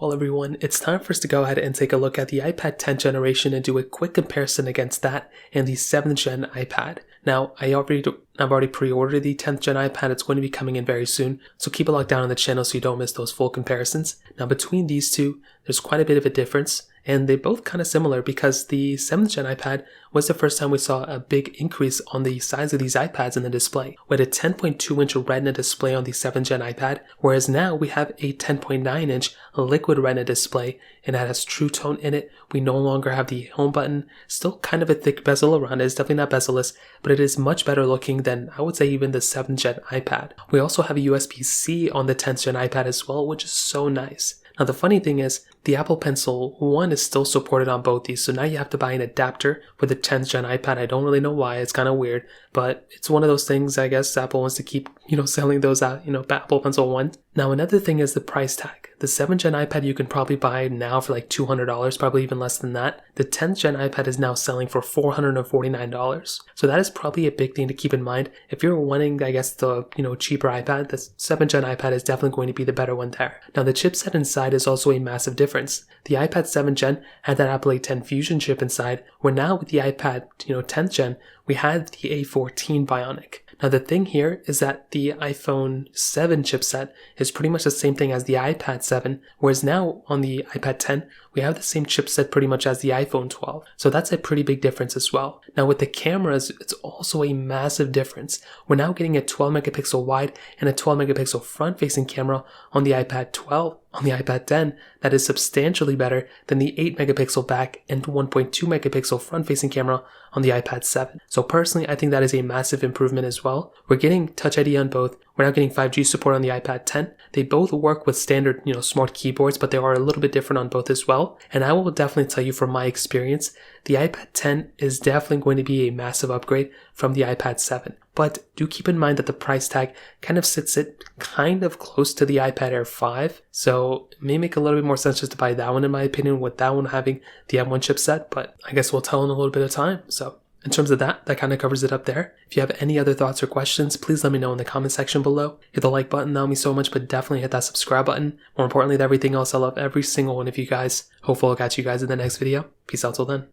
Well everyone, it's time for us to go ahead and take a look at the iPad 10th generation and do a quick comparison against that and the 7th gen iPad. Now, I've already pre-ordered the 10th gen iPad. It's going to be coming in very soon, so keep it locked down on the channel so you don't miss those full comparisons. Now, between these two, there's quite a bit of a difference, and they're both kind of similar because the 7th gen iPad was the first time we saw a big increase on the size of these iPads in the display. We had a 10.2-inch Retina display on the 7th gen iPad, whereas now we have a 10.9-inch liquid Retina display, and that has True Tone in it. We no longer have the home button, still kind of a thick bezel around it. It's definitely not bezel-less, but it is much better looking than I would say even the 7th gen iPad. We also have a USB-C on the 10th gen iPad as well, which is so nice. Now the funny thing is, the Apple Pencil 1 is still supported on both these, so now you have to buy an adapter for the 10th gen iPad. I don't really know why, it's kind of weird, but it's one of those things I guess Apple wants to keep, selling those out, Apple Pencil 1. Now another thing is the price tag. The 7th gen iPad you can probably buy now for like $200, probably even less than that. The 10th gen iPad is now selling for $449. So that is probably a big thing to keep in mind. If you're wanting, I guess, the, cheaper iPad, the 7th gen iPad is definitely going to be the better one there. Now the chipset inside is also a massive difference. The iPad 7th gen had that Apple A10 Fusion chip inside, where now with the iPad, 10th gen, we had the A14 Bionic. Now the thing here is that the iPhone 7 chipset is pretty much the same thing as the iPad 7, whereas now on the iPad 10, we have the same chipset pretty much as the iPhone 12. So that's a pretty big difference as well. Now with the cameras, it's also a massive difference. We're now getting a 12 megapixel wide and a 12 megapixel front facing camera on the iPad 12. On the iPad 10, that is substantially better than the 8 megapixel back and 1.2 megapixel front facing camera on the iPad 7. So personally, I think that is a massive improvement as well. We're getting Touch ID on both. We're now getting 5G support on the iPad 10. They both work with standard, smart keyboards, but they are a little bit different on both as well. And I will definitely tell you from my experience, the iPad 10 is definitely going to be a massive upgrade from the iPad 7. But do keep in mind that the price tag kind of sits it kind of close to the iPad Air 5. So it may make a little bit more sense just to buy that one in my opinion, with that one having the M1 chipset. But I guess we'll tell in a little bit of time. So in terms of that kind of covers it up there. If you have any other thoughts or questions, please let me know in the comment section below. Hit the like button, that would mean so much, but definitely hit that subscribe button. More importantly than everything else, I love every single one of you guys. Hopefully I'll catch you guys in the next video. Peace out till then.